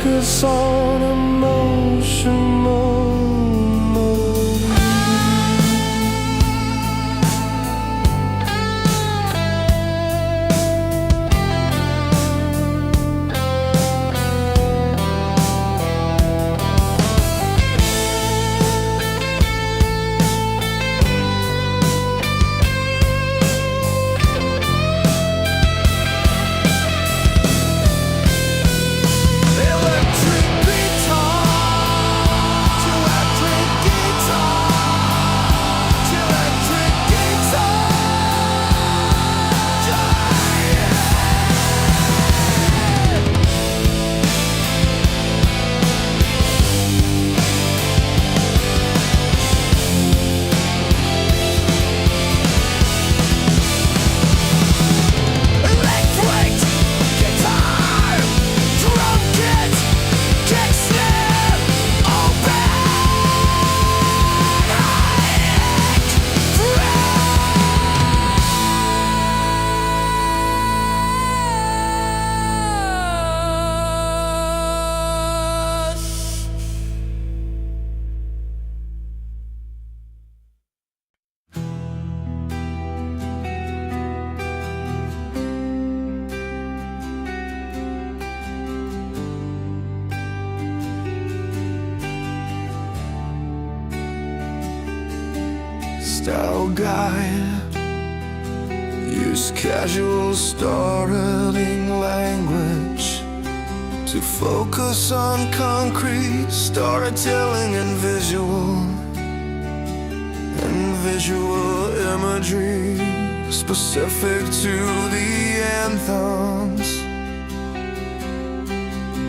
focus on emotional movies. Style guide, use casual storytelling language to focus on concrete storytelling and visual imagery specific to the anthems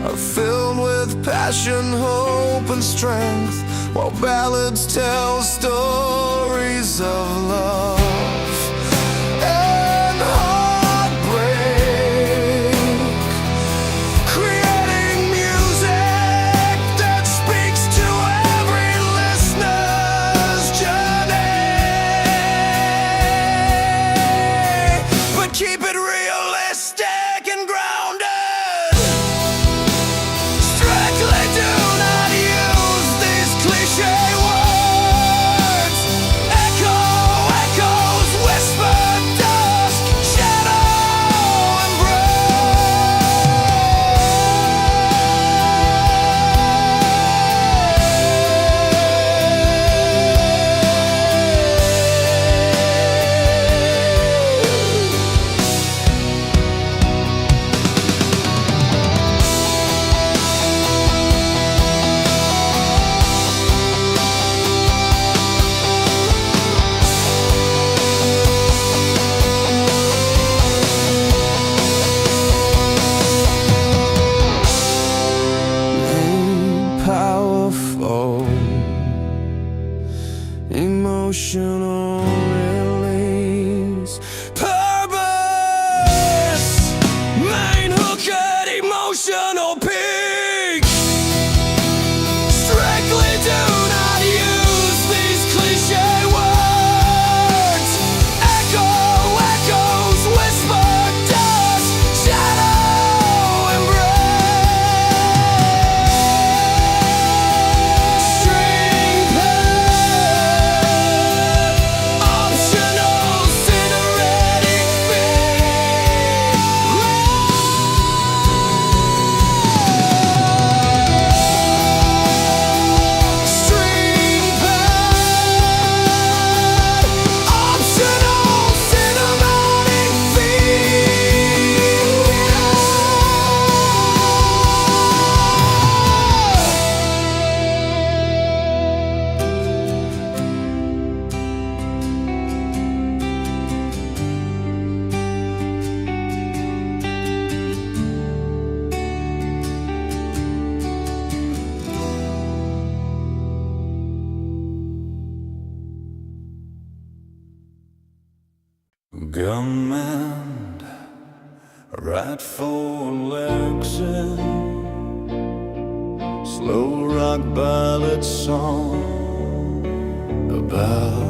are filled with passion, hope, and strength, while ballads tell stories of love and heartbreak, creating music that speaks to every listener's journey, but keep it realistic and grounded. Strictly do not use these cliche words. Echo, echoes, whisper, dusk, shadow, powerful, emotional release, purpose, main hook at emotional peak. Strictly do not use these cliche words. Echo, echoes, whisper, dust, shadow, embrace. String pad, optional, cinematic beat. String pad, optional, cinematic Command, right four-legs in, slow rock ballad song about,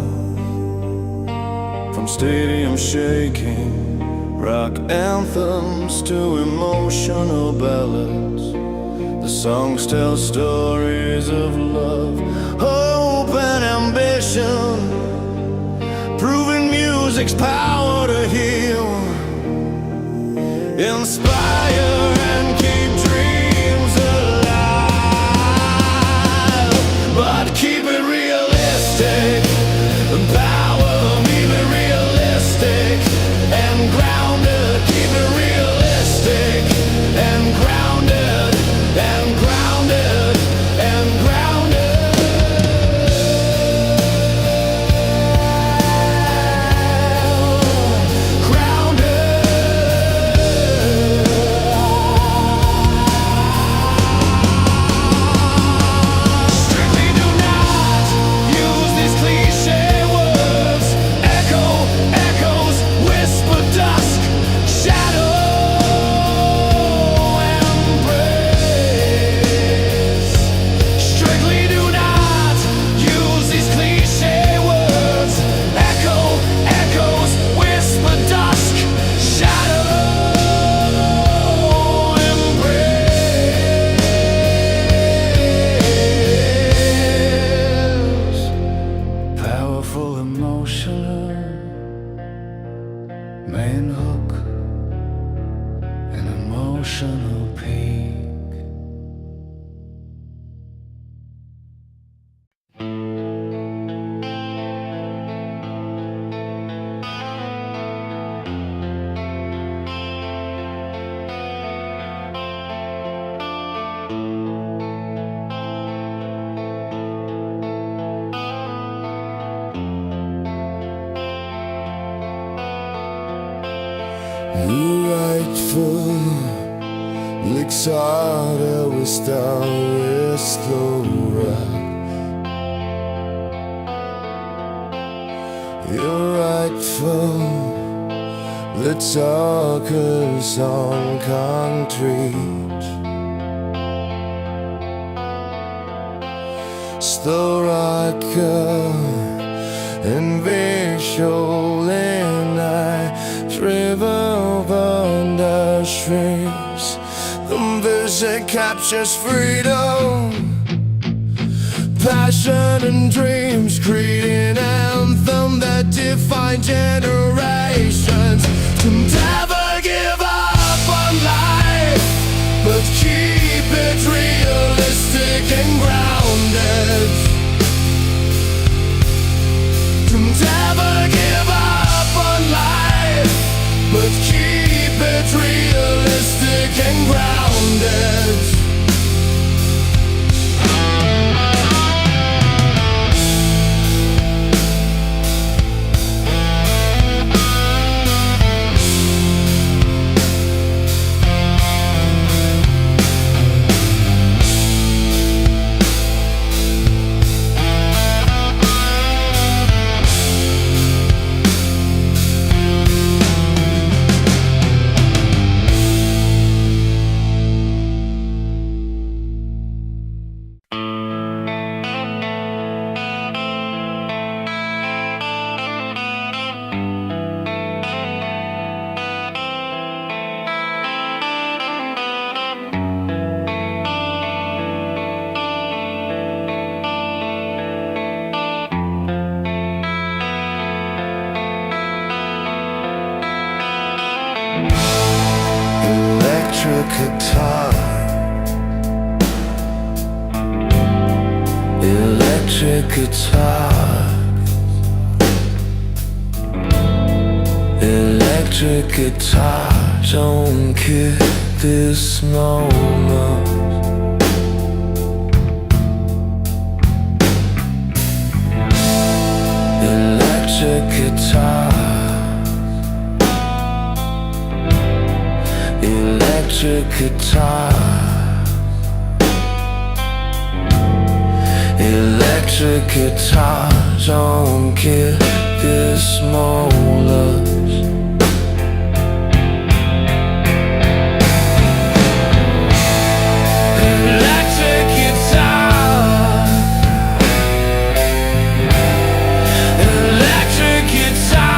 from stadium shaking, rock anthems to emotional ballads The songs tell stories of love, hope and ambition, proving music's power to heal, inspire and keep dreams alive. But keep it realistic, the power of keep it realistic and grounded. Keep it realistic and grounded and grounded and grounded. Strictly do not use these cliche words. Echo, echoes, whisper, dusk, shadow, embrace. Strictly do not use these cliche words. Echo, echoes, whisper, dusk, shadow, embrace. Powerful, emotional, main hook, an emotional peak. You rightful licks harder with style with slow rap. You're rightful the talkers on concrete. Slow rocker and visual and I river under streams. The vision captures freedom, passion and dreams, creating an anthem that define generations. To never give up on life, but keep it realistic and grounded. To never give up on life, but keep it realistic and grounded. Electric guitar, electric guitar, electric guitar, don't kill this moment. Electric guitar, electric guitar, electric guitar, don't kill this moment. Electric guitar, electric guitar,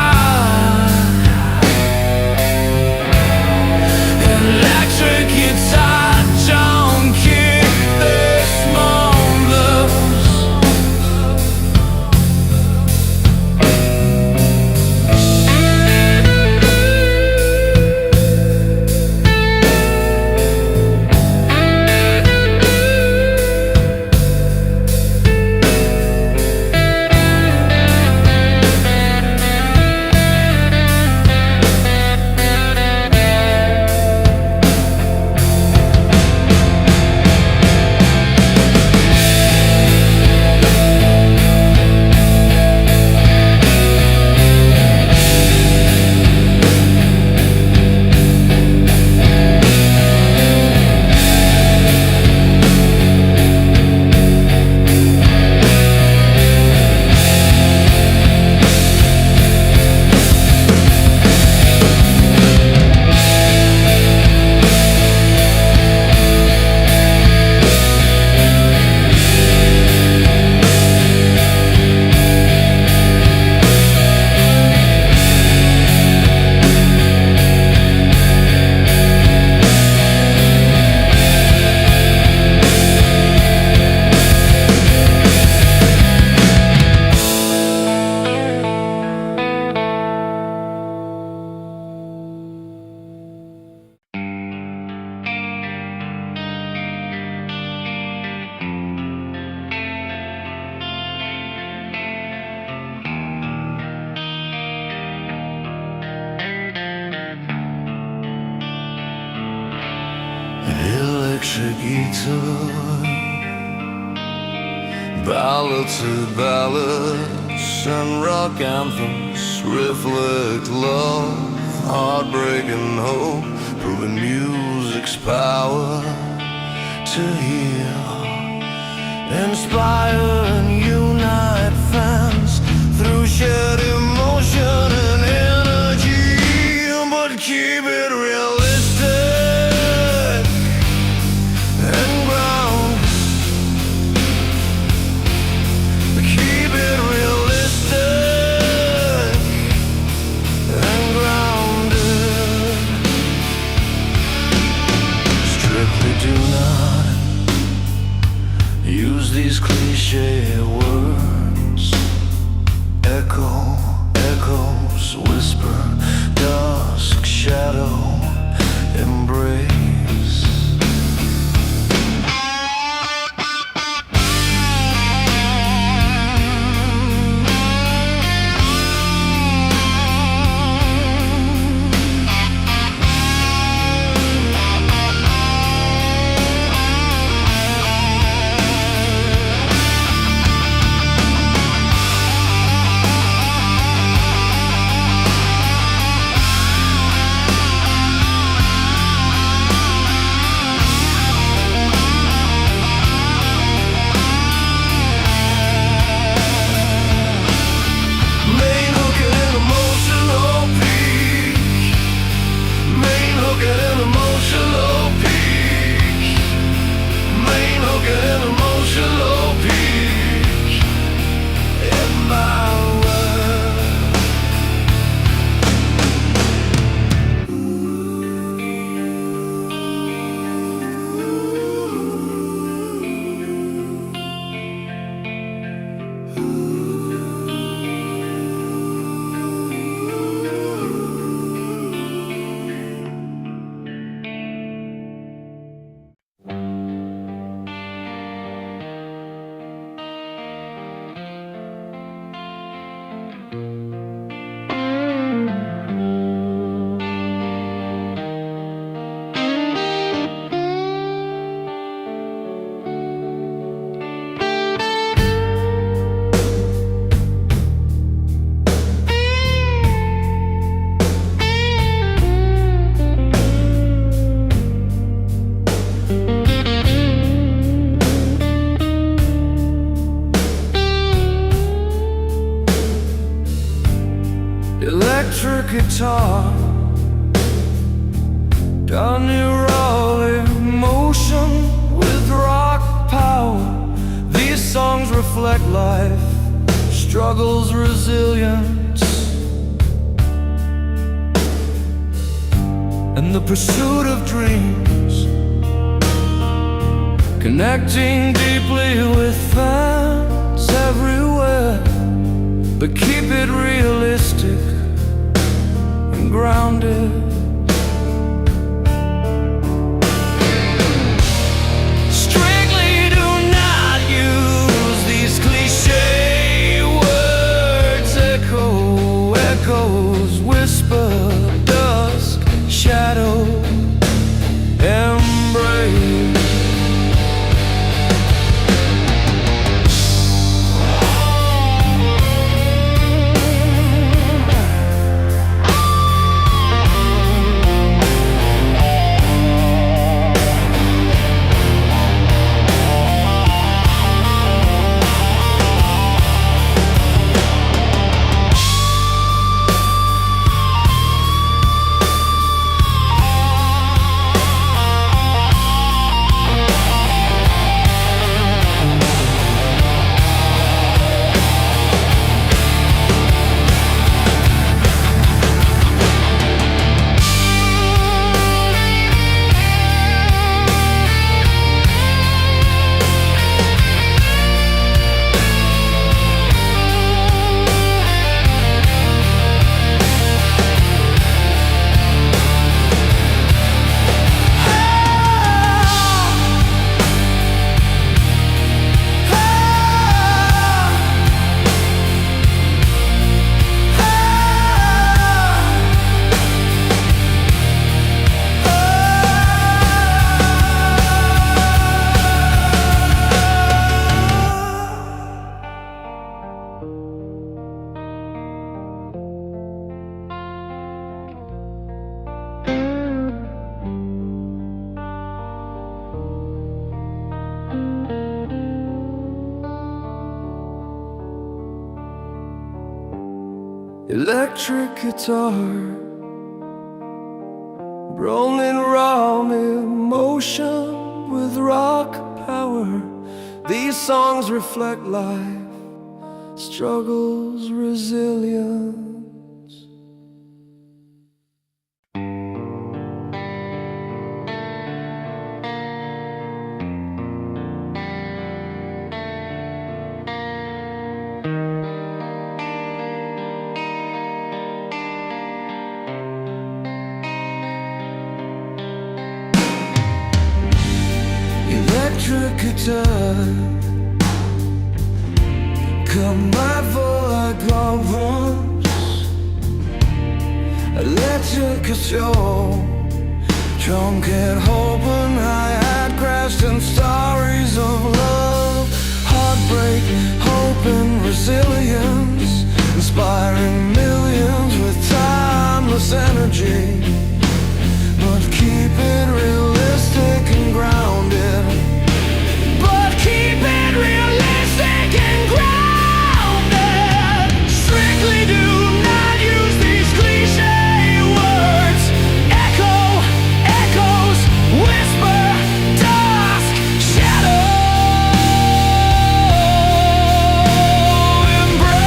electric guitar, don't kill. guitar. Ballads, ballads, and rock anthems reflect love, heartbreak and hope, proving music's power to heal, inspire and unite fans through shared emotion and energy. But keep it realistic and ground. Keep it realistic and grounded. Strictly do not use these cliche words. Echo, echoes, whisper, dusk, shadow, embrace. Electric guitar, Donny Raleigh emotion with rock power. These songs reflect life, struggles, resilience, and the pursuit of dreams. Connecting deeply with fans everywhere, but keep it realistic and grounded. Strictly do not use these cliche words. Echo, echoes, whisper, dusk, shadow, embrace. electric guitar, rolling raw emotion with rock power. These songs reflect life, struggles, resilience. Electric guitar, come by for like once. Electric guitar, drunk at hope when I had crashed, and stories of love, heartbreak, hope and resilience, inspiring millions with timeless energy. But keep it realistic and grounded. But keep it realistic and grounded. Strictly do not use these cliche words. Echo, echoes, whisper, dusk, shadow, embrace.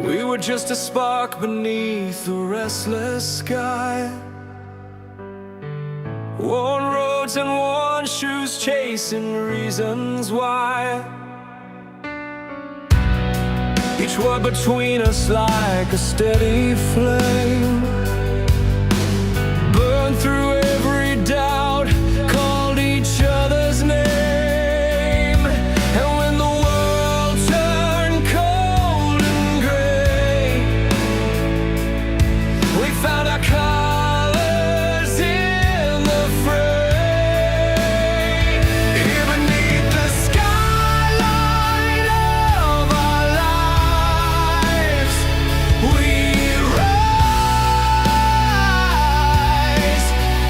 We were just a spark beneath a restless sky. Worn roads and worn shoes, chasing reasons why. Each word between us like a steady flame, burned through every doubt, called each other's name. And when the world turned cold and gray, we found our colors in the fray. Here beneath the skyline of our lives, we rise,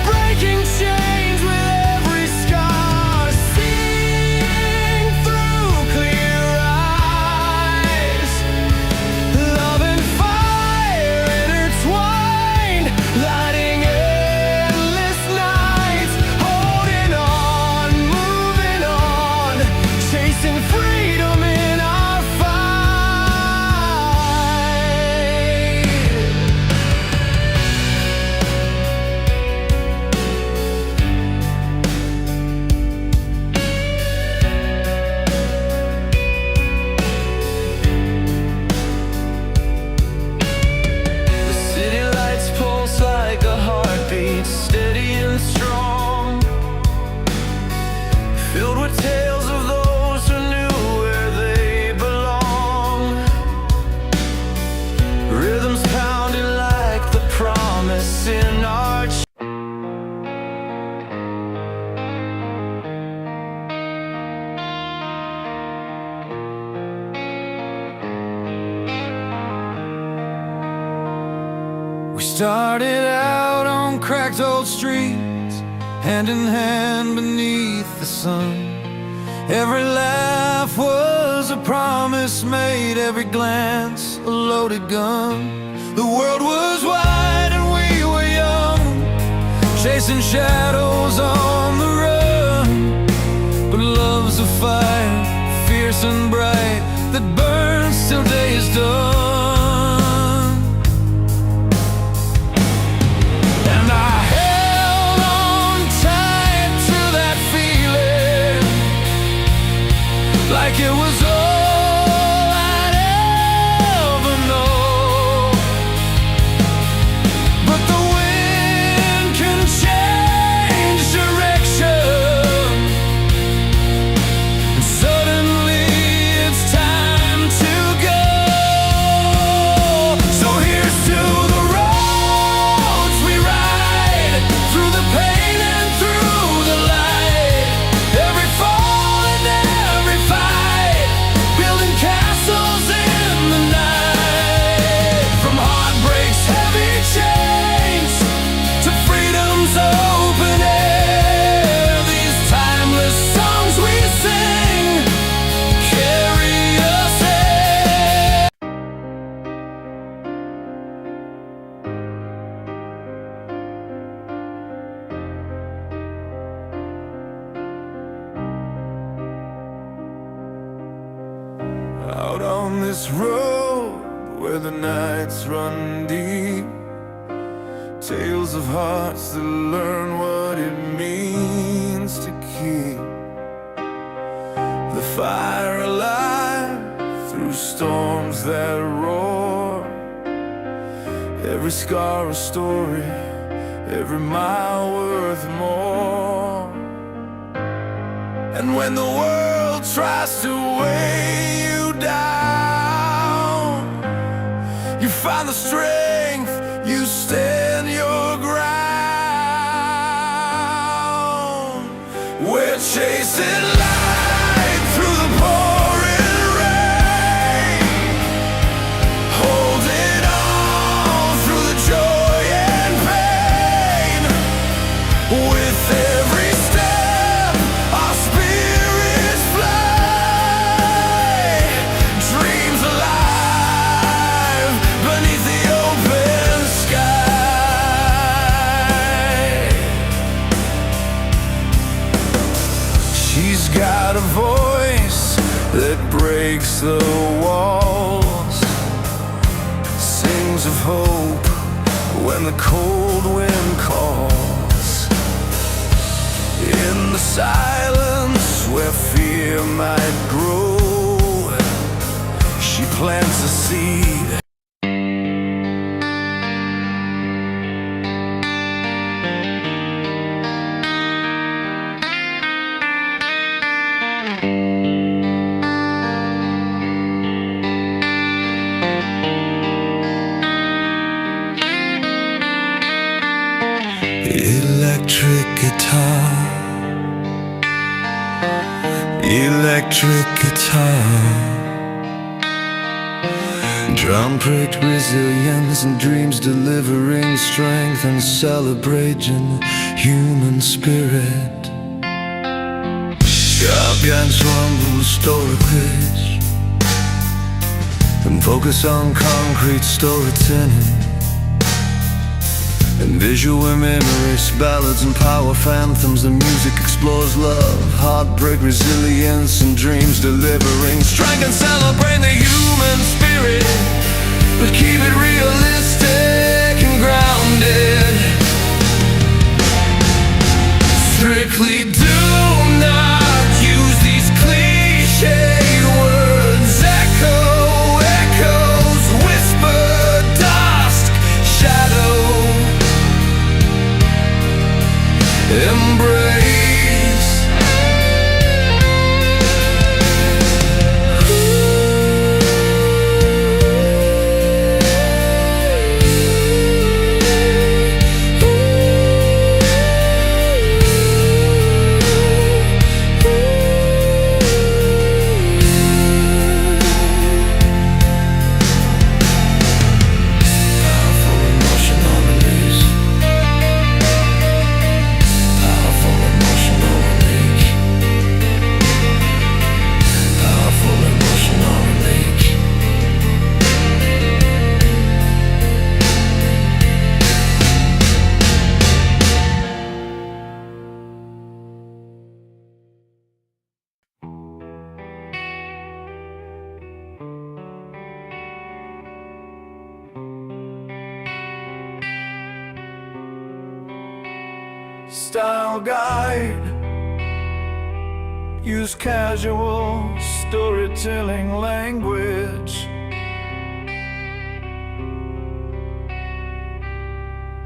breaking chains with every scar, seeing through clear eyes. Love and fire intertwined, lighting endless nights, holding on, moving on, chasing freedom in our fight. The city lights pulse like a heartbeat, steady and strong, filled with tales of those who knew where they belong. Rhythms pounding like the promise in our We started out on cracked old streets, hand in hand beneath the sun. Every laugh was a promise made, every glance a loaded gun. The world was wide and we were young, chasing shadows on the run. But love's a fire, fierce and bright, that burns till day is done. like it was all I'd ever know. But the wind can change direction, and suddenly it's time to go. So here's to the roads we ride, through the pain and through the light, every fall and every fight, building castles in the night. From heartbreak's heavy chains to freedom's open air, these timeless songs we sing carry us there. Out on this road where the nights run deep, tales of hearts that learn what it means to keep the fire alive through storms that roar. Every scar a story, every mile worth more. And when the world tries to weigh you down, you find the strength, you stand your ground. We're chasing light through the pouring rain, holding on through the joy and pain. With every step, our spirits fly, dreams alive beneath the open sky. She's got a voice that breaks the walls, sings of hope when the cold wind calls. In the silence where fear might grow, she plants a seed. Electric guitar, electric guitar, drum pricked resilience and dreams delivering strength and celebrating human spirit. Shotguns rumble stories and focus on concrete storytelling, and visual memories, ballads and power phantoms. The music explores love, heartbreak, resilience, and dreams delivering strength and celebrate the human spirit, but keep it realistic and grounded. Strictly do not use these cliche words. Echo, echoes, whisper, dusk, shadow. Embrace. Style guide, use casual storytelling language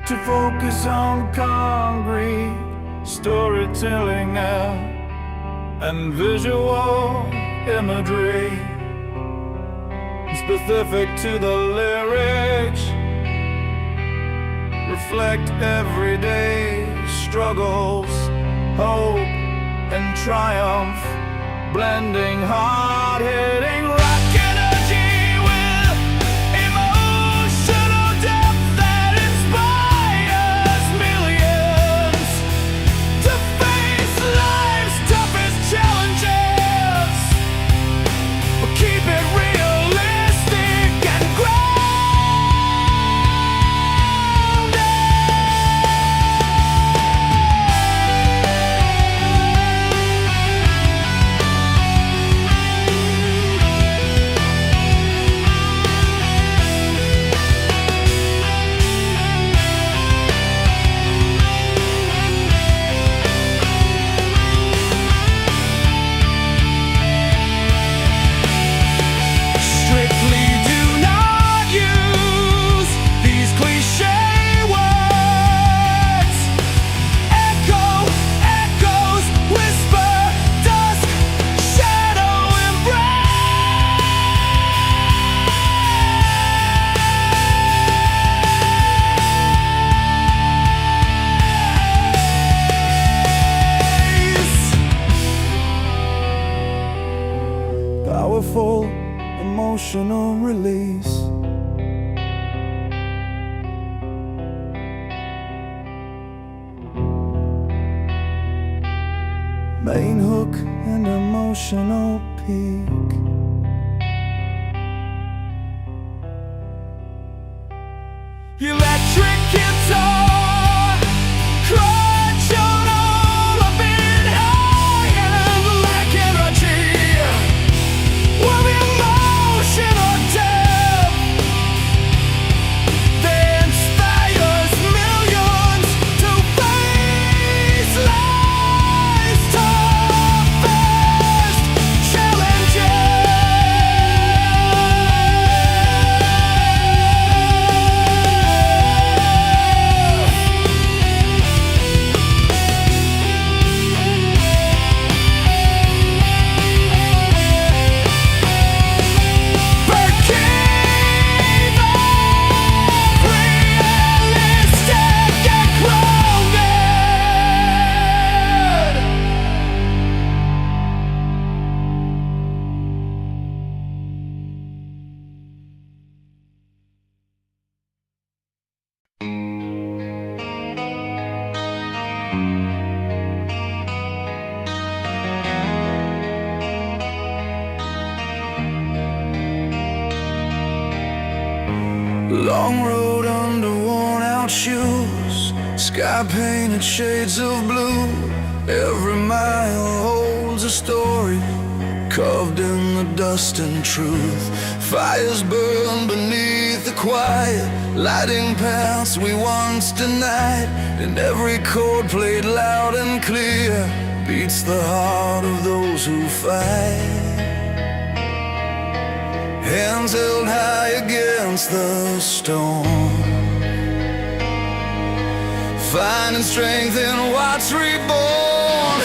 to focus on concrete storytelling now and visual imagery specific to the lyrics, reflect everyday struggles, hope and triumph, blending hard-hitting rock energy with emotional depth that inspires millions to face life's toughest challenges, but keep it realistic and powerful emotional release. Main hook and emotional peak. Electric guitar, crunch on all a bit high and black energy. With emotional depth that inspires millions to face life's toughest Long road under worn-out shoes, sky-painted shades of blue. Every mile holds a story, carved in the dust and truth. Fires burn beneath the quiet, lighting paths we once denied. And every chord played loud and clear beats the heart of those who fight. Hands held high against the storm, finding strength in what's reborn.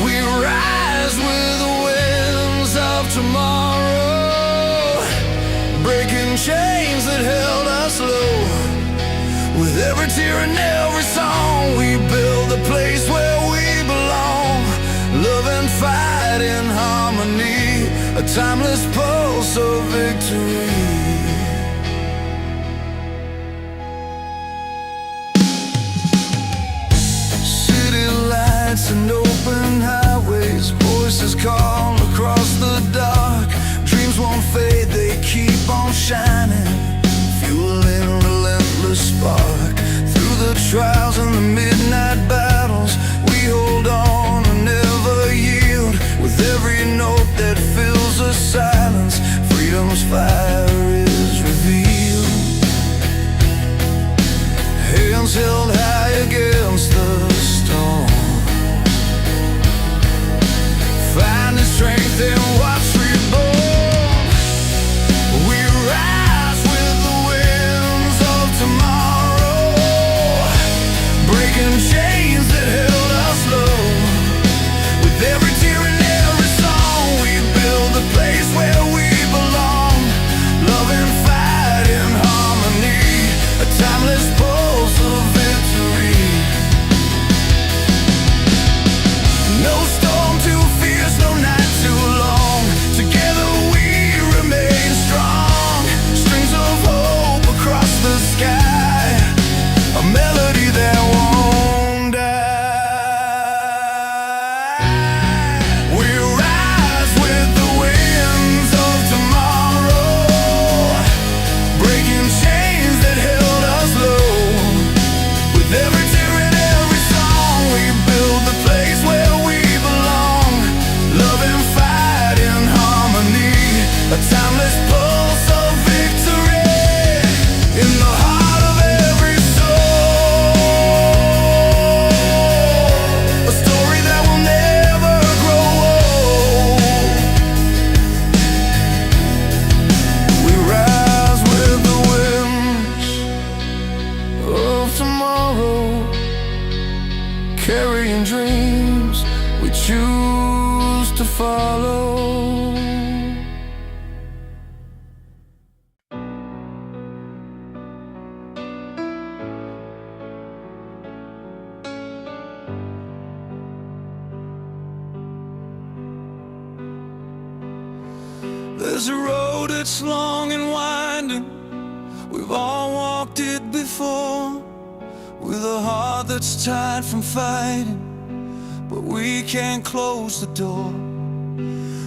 We rise with the winds of tomorrow, breaking chains that held us low. With every tear and every song, we build the place where we belong. Love and fight in harmony, a timeless pulse of victory. City lights and open highways, voices call across the dark. Dreams won't fade, they keep on shining, fueling relentless spark. Through the trials and the midnight battles, we hold on and never yield. With every note that fills the silence, freedom's fire to follow. There's a road that's long and winding, we've all walked it before, with a heart that's tired from fighting, but we can't close the door.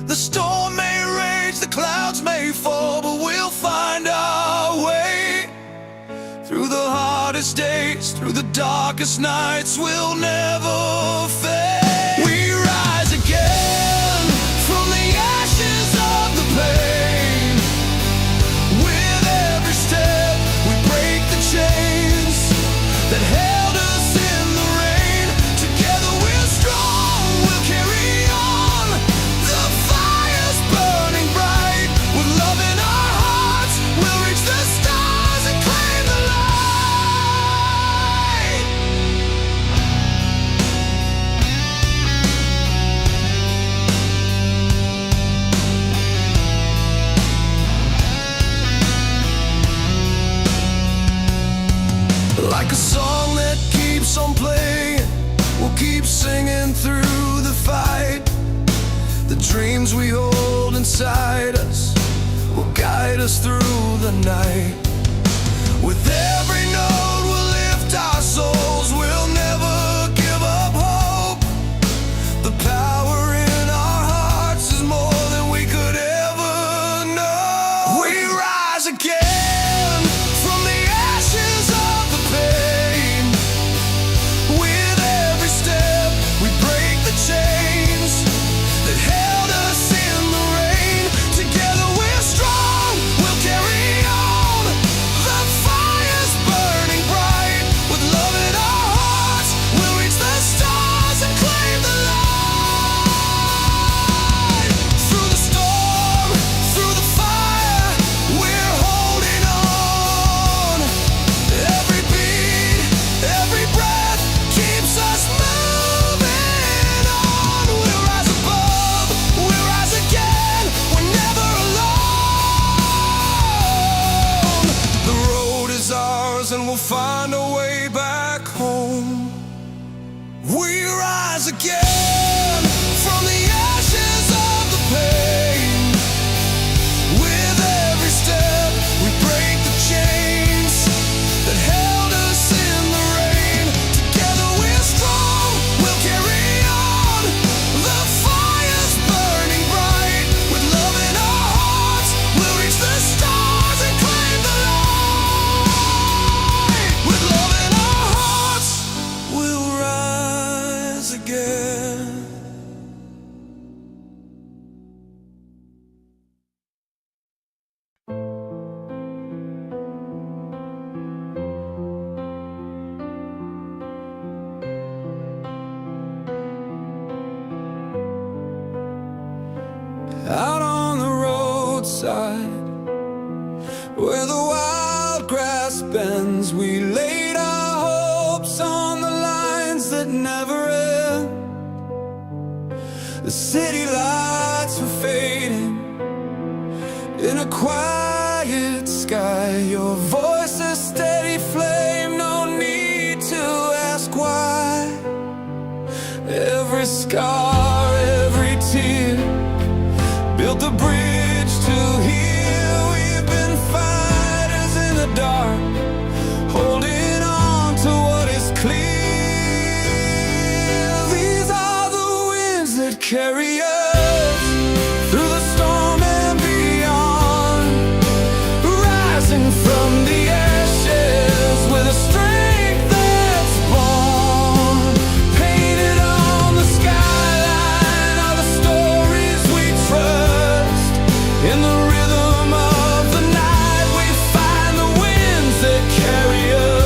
The storm may rage, the clouds may fall, but we'll find our way. Through the hardest days, through the darkest nights, we'll never fade. We rise again from the ashes of the pain. With every step, we break the chains that held us in the rain. Together we're strong, we'll carry on. The fire's burning bright. With love in our hearts, we'll reach the stars and claim the light. Like a song that keeps on playing, we'll keep singing through the fight. The dreams we hold inside us will guide us through the night. With every note we'll lift our souls, we'll never give up hope. The power in our hearts is more than we could ever know. We rise again from the ashes of the pain. With every step we break the chains that held us in the rain. Together we're strong, we'll carry on. The fire's burning bright. With love in our hearts, we'll reach the stars and claim the light. Through the storm, through the fire, we're holding on. Every beat, every breath keeps us moving on. We'll rise above, we'll rise again, we're never alone. The road is ours and we'll find a way back home. We rise again from the ashes of the pain. With every step we break the chains that held us in the rain. Together we're strong, we'll carry on. The fire's burning bright. With love in our hearts, we'll reach the stars and claim the light. With love in our hearts, we'll rise again. Out on the roadside, where the wild grass bends, we laid our hopes on the lines that never end. The city lights were fading in a quiet sky. Your voice a steady flame, no need to ask why. Every scar, every tear built the bridge to here. We've been fighters in the dark, holding on to what is clear. These are the winds that carry us through the storm and beyond, rising from the ashes with a strength that's born. Painted on the skyline are the stories we trust. In the rhythm of the night, we find the winds that carry us.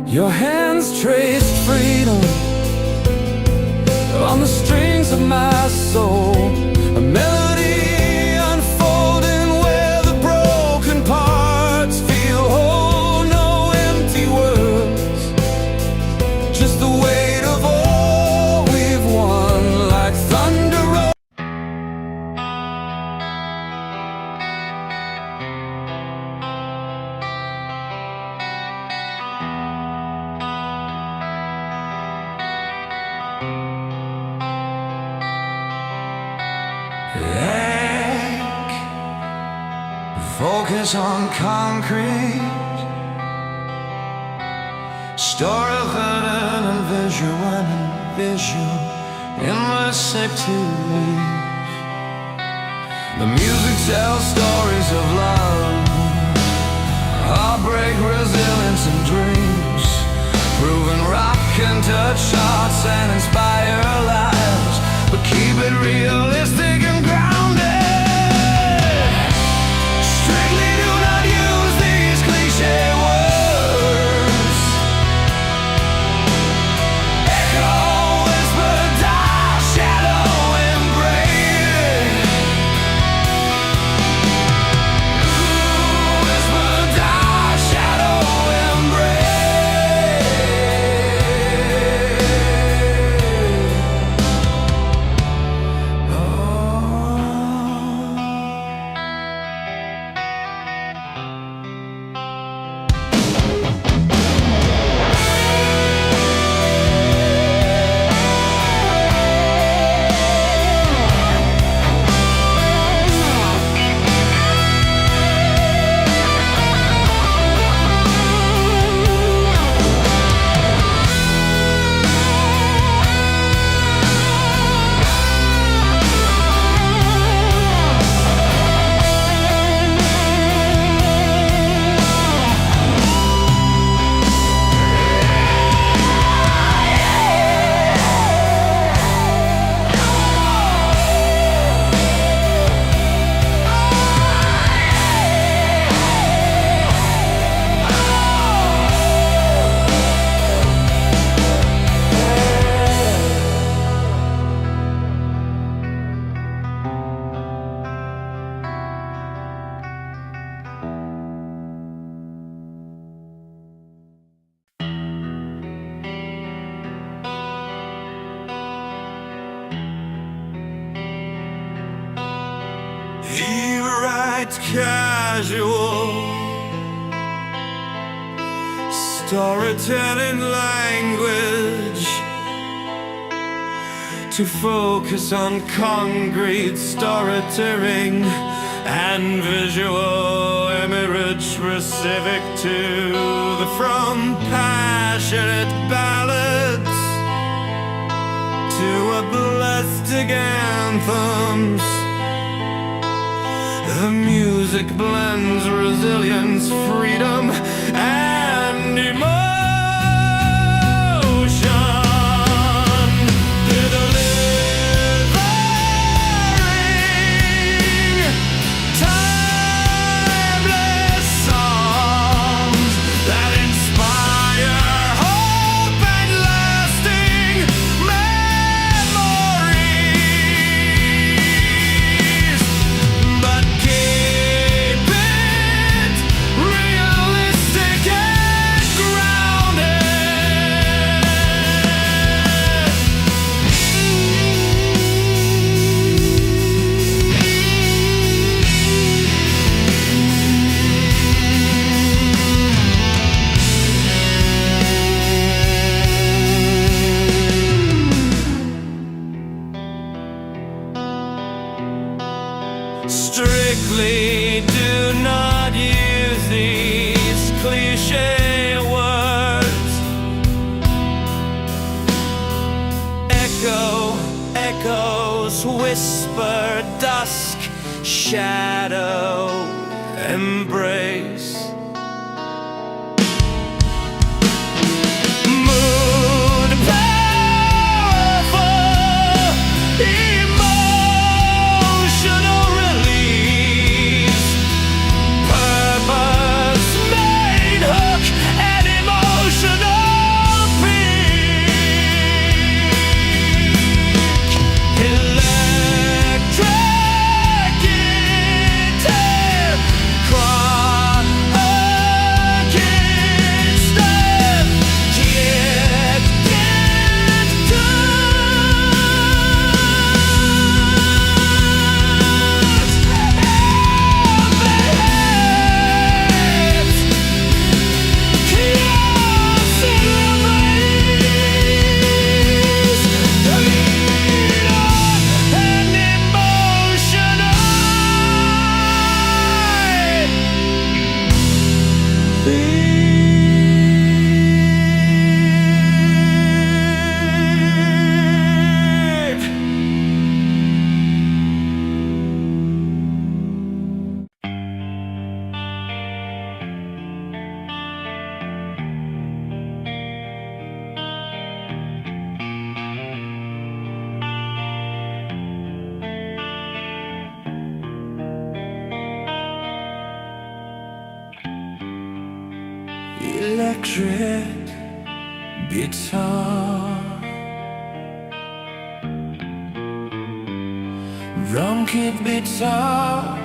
Your hands traced freedom on the strings of my soul. A Ache, focus on concrete. Story hidden and visual in my sick to leave. The music tells stories of love, heartbreak, resilience and dreams. Proven rock can touch hearts and inspire lives, but keep it realistic and grounded. Strictly do not use these cliche words. Echo, whisper, die, shadow, embrace. Whisper, die, shadow, He writes casual storytelling language to focus on concrete storytelling and visual image specific to the from passionate ballads to epileptic anthems. The music blends resilience, freedom, and emotion. Delivering timeless songs that inspire hope and lasting memories. But keep it realistic and grounded. Strictly do not use these cliche words. Echo, echoes, whisper, dusk, shadow, embrace. Mood powerful, emotional release, purpose made hook and emotional peak. Electric guitar, cry electric guitar. Drum kit guitar,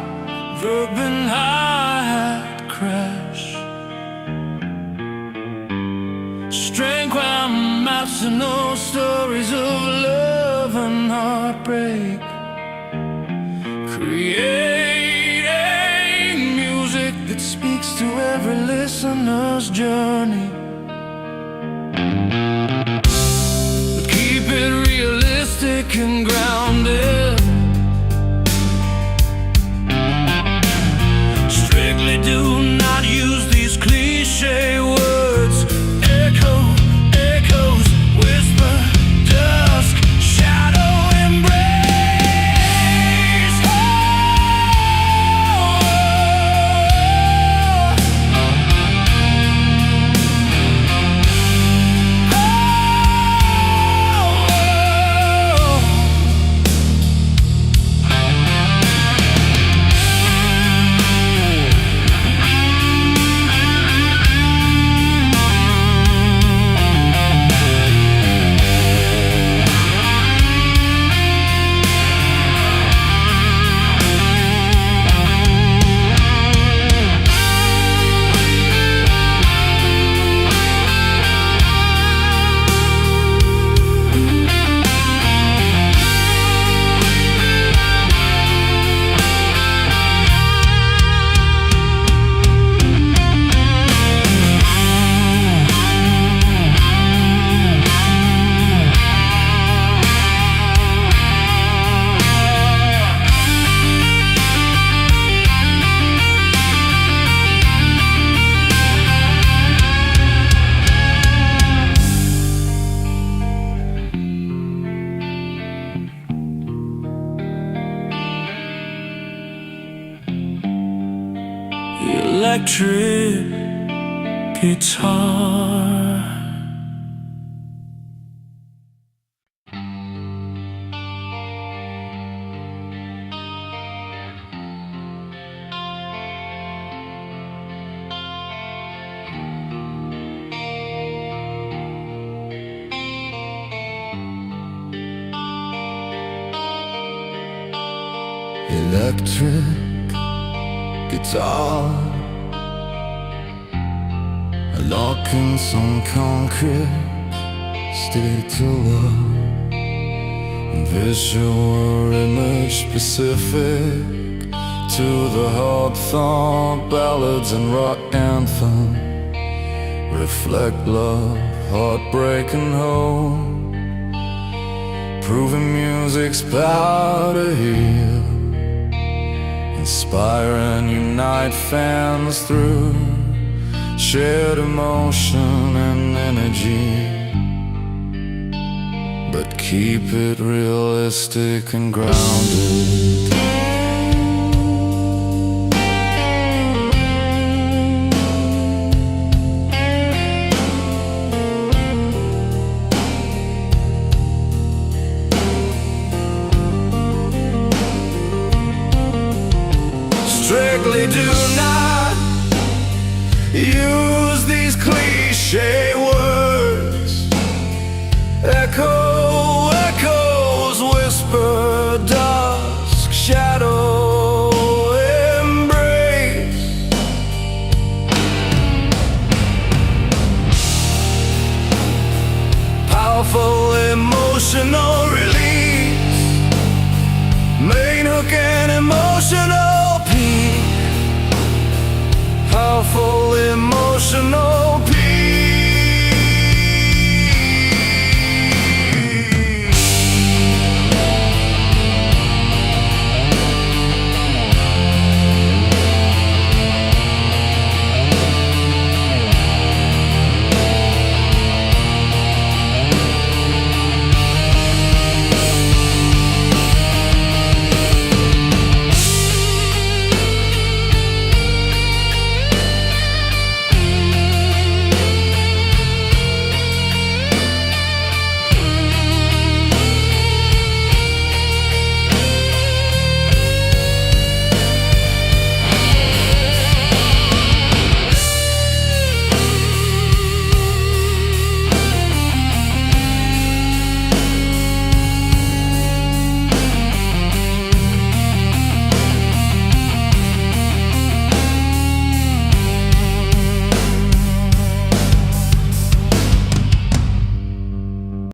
urban hi-hat crash. String crown maps and no stories of love and heartbreak. Creating music that speaks to every listener's journey. But keep it realistic and grounded. Strictly do not use these cliche words. Echo, echoes, whisper, dusk, shadow, embrace. Electric guitar. Electric guitar, locking some concrete, stick to wall. Visual image specific to the hard-thought ballads and rock anthem. Reflect love, heartbreak and hope, proving music's power to heal. Inspire and unite fans through shared emotion and energy. But keep it realistic and grounded. Strictly do not use these cliche words. Echo, echoes, whisper, dusk, shadow, embrace. Powerful emotional release, main hook and emotional peak. Powerful emotional